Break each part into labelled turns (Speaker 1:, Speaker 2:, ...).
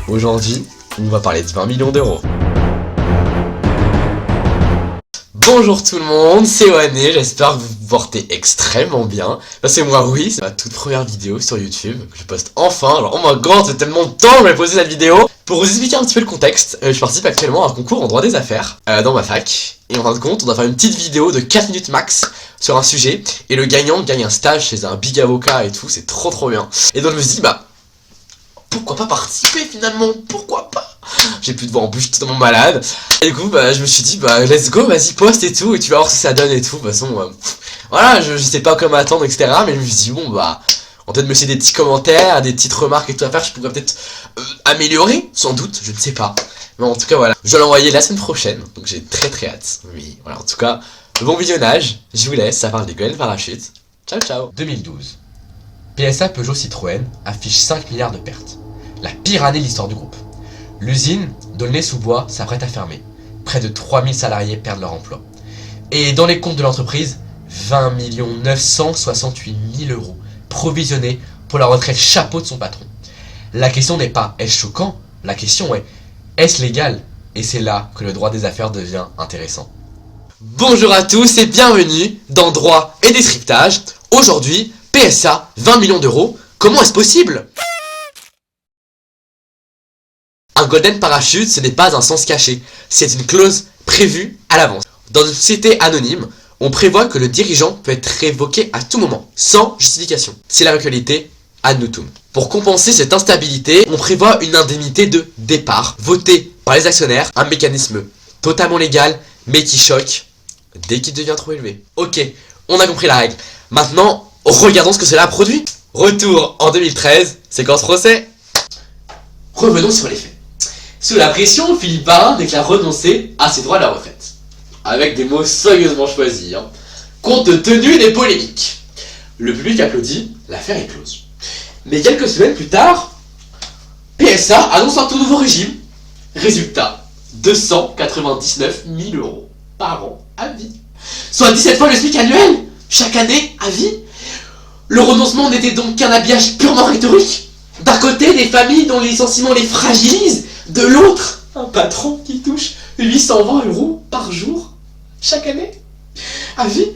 Speaker 1: Aujourd'hui, on va parler de 20 millions d'euros. Bonjour tout le monde, c'est Wané, j'espère que vous vous portez extrêmement bien. Parce que moi oui, c'est ma toute première vidéo sur YouTube que je poste enfin. Alors oh my god, c'est tellement de temps que je vais poster cette vidéo. Pour vous expliquer un petit peu le contexte, je participe actuellement à un concours en droit des affaires dans ma fac. Et en fin de compte, on doit faire une petite vidéo de 4 minutes max sur un sujet. Et le gagnant gagne un stage chez un big avocat et tout, c'est trop bien. Et donc je me suis dit, pourquoi pas participer finalement, pourquoi pas. J'ai plus de voix en bouche, totalement malade. Et du coup je me suis dit let's go, vas-y poste et tout, et tu vas voir ce que ça donne et tout. De toute façon voilà, je sais pas comment attendre etc. Mais je me suis dit on va peut-être me laisser des petits commentaires, des petites remarques et tout à faire. Je pourrais peut-être améliorer, sans doute, je ne sais pas. Mais en tout cas voilà, je dois l'envoyer la semaine prochaine, donc j'ai très hâte. Oui voilà, en tout cas, bon visionnage, je vous laisse, ça parle des Golden Parachute. Ciao 2012. PSA Peugeot Citroën affiche 5 milliards de pertes. La pire année de l'histoire du groupe. L'usine d'Aulnay-sous-Bois s'apprête à fermer. Près de 3000 salariés perdent leur emploi. Et dans les comptes de l'entreprise, 20 968 000 euros provisionnés pour la retraite chapeau de son patron. La question n'est pas est-ce choquant, la question est est-ce légal? Et c'est là que le droit des affaires devient intéressant. Bonjour à tous et bienvenue dans Droit et Décryptage. Aujourd'hui, PSA, 20 millions d'euros, comment est-ce possible? Un Golden Parachute, ce n'est pas un sens caché, c'est une clause prévue à l'avance. Dans une société anonyme, on prévoit que le dirigeant peut être révoqué à tout moment, sans justification. C'est la localité ad nutum. Pour compenser cette instabilité, on prévoit une indemnité de départ, votée par les actionnaires, un mécanisme totalement légal, mais qui choque dès qu'il devient trop élevé. Ok, on a compris la règle. Maintenant, regardons ce que cela a produit. Retour en 2013, séquence procès. Revenons sur les faits. Sous la pression, Philippe Varin déclare renoncer à ses droits à la retraite. Avec des mots soigneusement choisis. Compte tenu des polémiques. Le public applaudit, l'affaire est close. Mais quelques semaines plus tard, PSA annonce un tout nouveau régime. Résultat, 299 000 euros par an à vie. Soit 17 fois le SMIC annuel, chaque année à vie. Le renoncement n'était donc qu'un habillage purement rhétorique. D'un côté, des familles dont les licenciements les fragilisent. De l'autre, un patron qui touche 820 euros par jour chaque année à vie.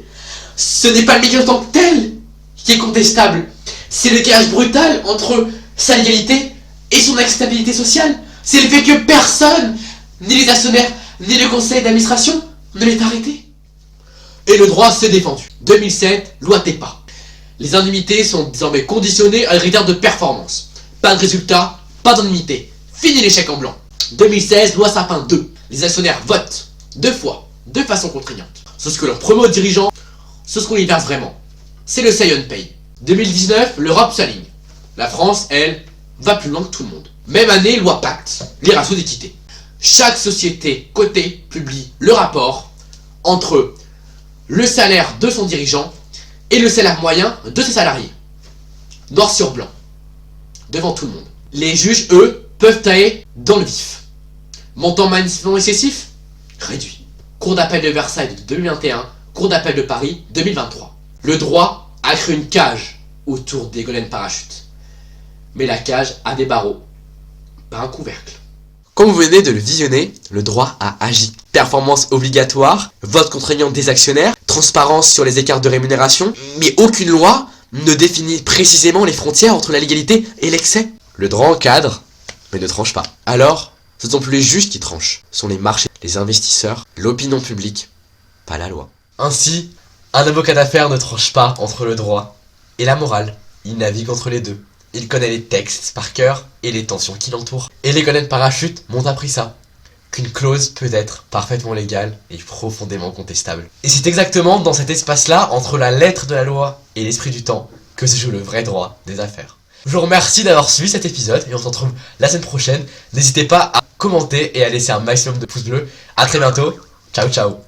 Speaker 1: Ce n'est pas le milieu en tant que tel qui est contestable. C'est le décalage brutal entre sa légalité et son acceptabilité sociale. C'est le fait que personne, ni les actionnaires, ni le conseil d'administration, ne l'ait arrêté. Et le droit s'est défendu. 2007, loi TEPA. Les indemnités sont désormais conditionnées à un critère de performance. Pas de résultat, pas d'indemnité. Fini l'échec en blanc. 2016, loi Sapin 2. Les actionnaires votent 2 fois, de façon contraignante. C'est ce que leur promet aux dirigeants, c'est ce qu'on y verse vraiment. C'est le say on pay. 2019, l'Europe s'aligne. La France, elle, va plus loin que tout le monde. Même année, loi Pacte, les ratios d'équité. Chaque société cotée publie le rapport entre le salaire de son dirigeant et le salaire moyen de ses salariés. Noir sur blanc. Devant tout le monde. Les juges, eux, peuvent tailler dans le vif. Montant manifestement excessif? Réduit. Cour d'appel de Versailles de 2021, Cour d'appel de Paris 2023. Le droit a créé une cage autour des Golden Parachute. Mais la cage a des barreaux, pas un couvercle. Comme vous venez de le visionner, le droit a agi. Performance obligatoire, vote contraignant des actionnaires, transparence sur les écarts de rémunération, mais aucune loi ne définit précisément les frontières entre la légalité et l'excès. Le droit encadre, mais ne tranche pas. Alors, ce ne sont plus les juges qui tranchent, ce sont les marchés, les investisseurs, l'opinion publique, pas la loi. Ainsi, un avocat d'affaires ne tranche pas entre le droit et la morale. Il navigue entre les deux. Il connaît les textes par cœur et les tensions qui l'entourent. Et les Golden Parachute m'ont appris ça. Qu'une clause peut être parfaitement légale et profondément contestable. Et c'est exactement dans cet espace-là, entre la lettre de la loi et l'esprit du temps, que se joue le vrai droit des affaires. Je vous remercie d'avoir suivi cet épisode et on se retrouve la semaine prochaine. N'hésitez pas à commenter et à laisser un maximum de pouces bleus. A très bientôt. Ciao.